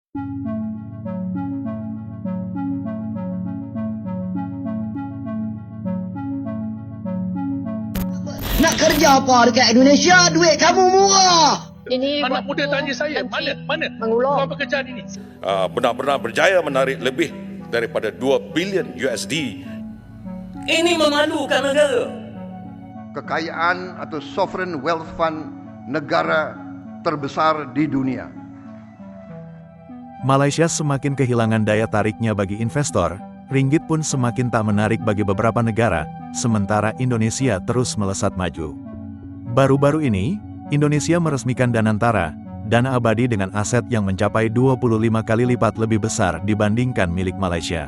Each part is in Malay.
Nak kerja apa dekat Indonesia? Duit kamu murah. Ini Anak muda tanya saya, mana mengulur pekerjaan ini? Benar-benar berjaya menarik lebih daripada 2 bilion USD. Ini memalukan negara. Kekayaan atau sovereign wealth fund negara terbesar di dunia. Malaysia semakin kehilangan daya tariknya bagi investor, ringgit pun semakin tak menarik bagi beberapa negara, sementara Indonesia terus melesat maju. Baru-baru ini, Indonesia meresmikan Danantara, dana abadi dengan aset yang mencapai 25 kali lipat lebih besar dibandingkan milik Malaysia.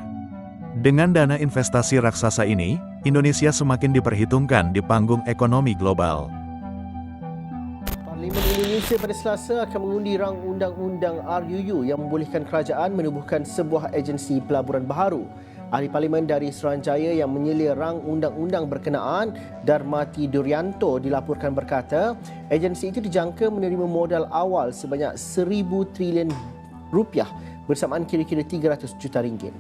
Dengan dana investasi raksasa ini, Indonesia semakin diperhitungkan di panggung ekonomi global. Parlimen Indonesia pada Selasa akan mengundi rang undang-undang RUU yang membolehkan kerajaan menubuhkan sebuah agensi pelaburan baharu. Ahli Parlimen dari Suruhanjaya yang menyela rang undang-undang berkenaan, Darmati Duryanto, dilaporkan berkata, agensi itu dijangka menerima modal awal sebanyak 1,000 trilion rupiah bersamaan kira-kira 300 juta ringgit.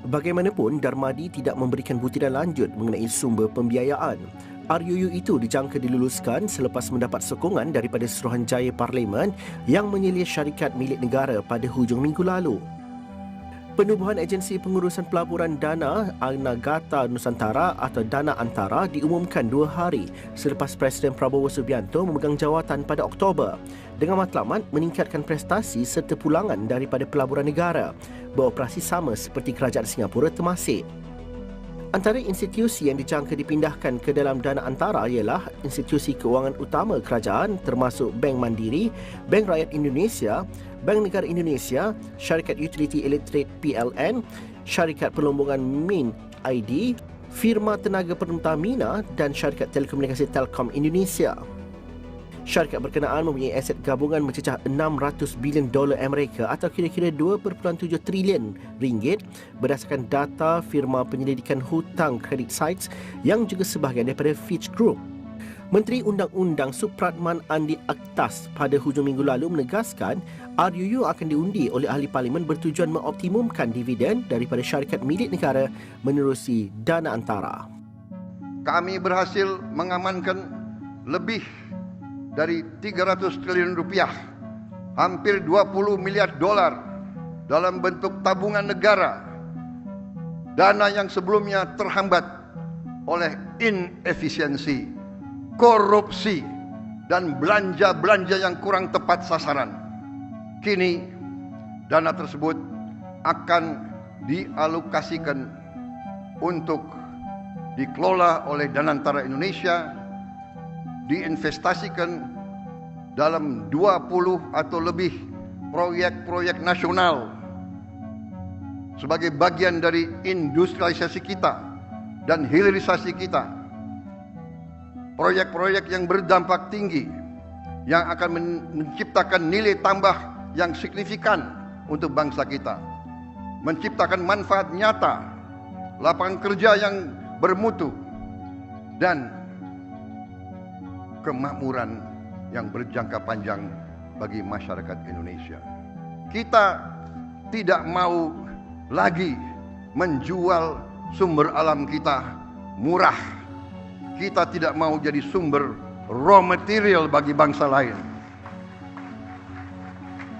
Bagaimanapun, Darmadi tidak memberikan butiran lanjut mengenai sumber pembiayaan. RUU itu dijangka diluluskan selepas mendapat sokongan daripada Suruhanjaya Parlimen yang menyela syarikat milik negara pada hujung minggu lalu. Penubuhan agensi pengurusan pelaburan Dana Anagata Nusantara atau Dana Antara diumumkan 2 hari selepas Presiden Prabowo Subianto memegang jawatan pada Oktober dengan matlamat meningkatkan prestasi serta pulangan daripada pelaburan negara beroperasi sama seperti kerajaan Singapura termasik. Antara institusi yang dijangka dipindahkan ke dalam Dana Antara ialah institusi keuangan utama kerajaan termasuk Bank Mandiri, Bank Rakyat Indonesia, Bank Negara Indonesia, Syarikat Utility Elektrik PLN, Syarikat Perlombongan Min ID, Firma Tenaga Pertamina dan Syarikat Telekomunikasi Telkom Indonesia. Syarikat berkenaan mempunyai aset gabungan mencecah 600 bilion dolar Amerika atau kira-kira 2.7 trilion ringgit berdasarkan data firma penyelidikan hutang Credit Sites yang juga sebahagian daripada Fitch Group. Menteri Undang-Undang Supratman Andi Aktas pada hujung minggu lalu menegaskan RUU akan diundi oleh ahli parlimen bertujuan mengoptimumkan dividen daripada syarikat milik negara menerusi Dana Antara. Kami berhasil mengamankan lebih dari 300 triliun rupiah, hampir 20 miliar dolar dalam bentuk tabungan negara, dana yang sebelumnya terhambat oleh inefisiensi, korupsi, dan belanja-belanja yang kurang tepat sasaran. Kini, dana tersebut akan dialokasikan untuk dikelola oleh Danantara Indonesia, diinvestasikan dalam 20 atau lebih proyek-proyek nasional sebagai bagian dari industrialisasi kita dan hilirisasi kita. Proyek-proyek yang berdampak tinggi yang akan menciptakan nilai tambah yang signifikan untuk bangsa kita, menciptakan manfaat nyata, lapangan kerja yang bermutu, dan kemakmuran yang berjangka panjang bagi masyarakat Indonesia. Kita tidak mau lagi menjual sumber alam kita murah. Kita tidak mau jadi sumber raw material bagi bangsa lain.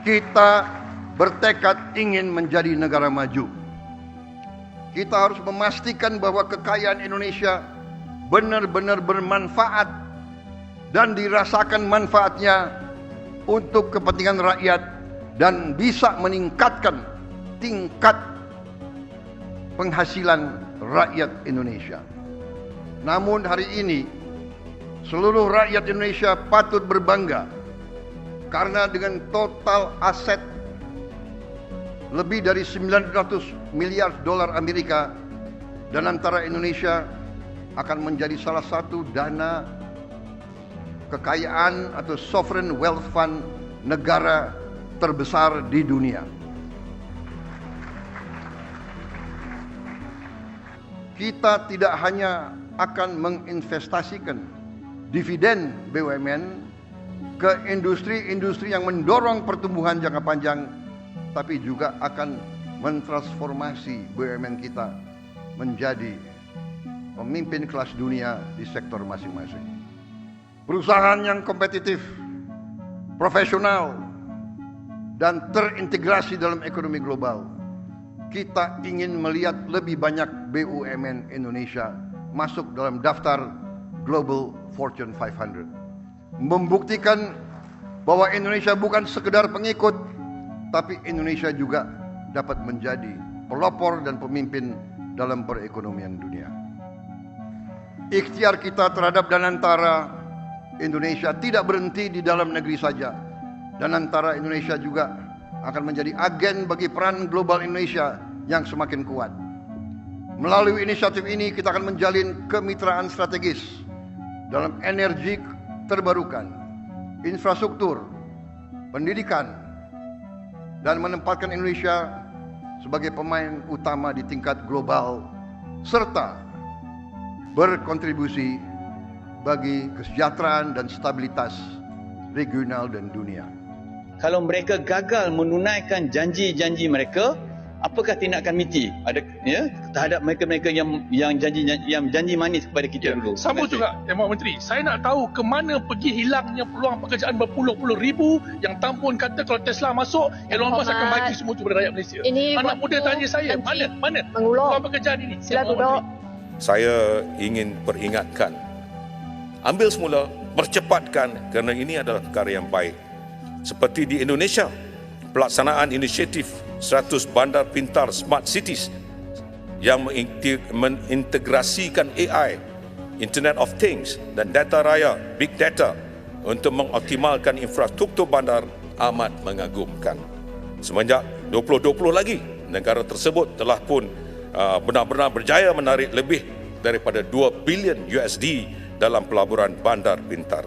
Kita bertekad ingin menjadi negara maju. Kita harus memastikan bahwa kekayaan Indonesia benar-benar bermanfaat dan dirasakan manfaatnya untuk kepentingan rakyat dan bisa meningkatkan tingkat penghasilan rakyat Indonesia. Namun hari ini seluruh rakyat Indonesia patut berbangga karena dengan total aset lebih dari 900 miliar dolar Amerika, Danantara Indonesia akan menjadi salah satu dana kekayaan atau sovereign wealth fund negara terbesar di dunia. Kita tidak hanya akan menginvestasikan dividen BUMN ke industri-industri yang mendorong pertumbuhan jangka panjang tapi juga akan mentransformasi BUMN kita menjadi pemimpin kelas dunia di sektor masing-masing. Perusahaan yang kompetitif, profesional, dan terintegrasi dalam ekonomi global. Kita ingin melihat lebih banyak BUMN Indonesia masuk dalam daftar Global Fortune 500. Membuktikan bahwa Indonesia bukan sekedar pengikut, tapi Indonesia juga dapat menjadi pelopor dan pemimpin dalam perekonomian dunia. Ikhtiar kita terhadap Danantara Indonesia tidak berhenti di dalam negeri saja. Danantara Indonesia juga akan menjadi agen bagi peran global Indonesia yang semakin kuat. Melalui inisiatif ini kita akan menjalin kemitraan strategis dalam energi terbarukan, infrastruktur, pendidikan, dan menempatkan Indonesia sebagai pemain utama di tingkat global serta berkontribusi bagi kesejahteraan dan stabilitas regional dan dunia. Kalau mereka gagal menunaikan janji-janji mereka, apakah tindakan MITI ada terhadap mereka-mereka yang janji manis kepada kita dulu? Sama juga, Yang Menteri. Saya nak tahu ke mana pergi hilangnya peluang pekerjaan berpuluh-puluh ribu yang Tan Poon kata kalau Tesla masuk, Elon Musk akan bagi semua itu kepada rakyat Malaysia. Anak muda tanya saya, mana peluang pekerjaan ini? Sila duduk. Saya ingin peringatkan, ambil semula, percepatkan kerana ini adalah perkara yang baik. Seperti di Indonesia, pelaksanaan inisiatif 100 bandar pintar Smart Cities yang mengintegrasikan AI, Internet of Things dan data raya, Big Data untuk mengoptimalkan infrastruktur bandar amat mengagumkan. Semenjak 2020 lagi, negara tersebut telah pun benar-benar berjaya menarik lebih daripada 2 bilion USD dalam pelaburan bandar pintar.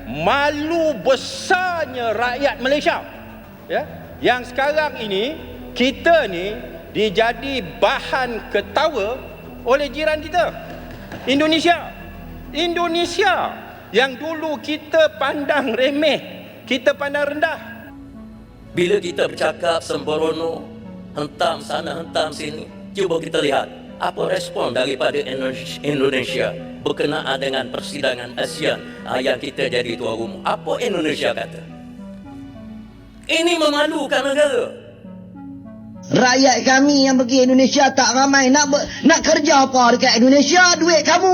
Malu besarnya rakyat Malaysia, ya, yang sekarang ini kita ni dijadi bahan ketawa oleh jiran kita, Indonesia yang dulu kita pandang remeh, kita pandang rendah. Bila kita bercakap sembrono, hentam sana hentam sini, cuba kita lihat apa respon daripada Indonesia berkenaan dengan persidangan ASEAN yang kita jadi tuan rumah. Apa Indonesia kata? Ini memalukan negara. Rakyat kami yang pergi Indonesia tak ramai nak kerja apa dekat Indonesia. Duit kamu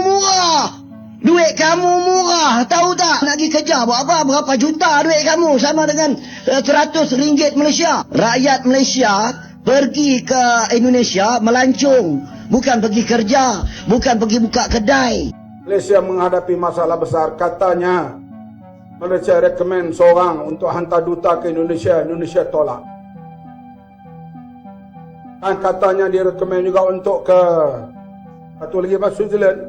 murah. Tahu tak? Nak pergi kerja buat apa? Berapa juta duit kamu sama dengan RM100 Malaysia. Rakyat Malaysia pergi ke Indonesia melancung, bukan pergi kerja, bukan pergi buka kedai. Malaysia menghadapi masalah besar. Katanya Malaysia rekomen seorang untuk hantar duta ke Indonesia, Indonesia tolak. Dan katanya dia rekomen juga untuk ke satu lagi Switzerland,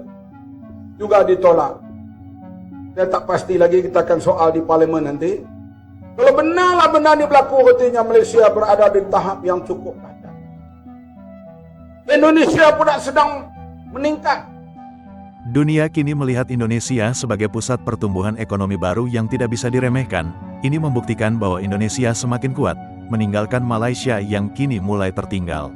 juga ditolak. Saya tak pasti lagi, kita akan soal di parlimen nanti. Kalau benar ni berlaku, artinya Malaysia berada di tahap yang cukup dahsyat. Indonesia pula sedang meningkat. Dunia kini melihat Indonesia sebagai pusat pertumbuhan ekonomi baru yang tidak bisa diremehkan. Ini membuktikan bahwa Indonesia semakin kuat, meninggalkan Malaysia yang kini mulai tertinggal.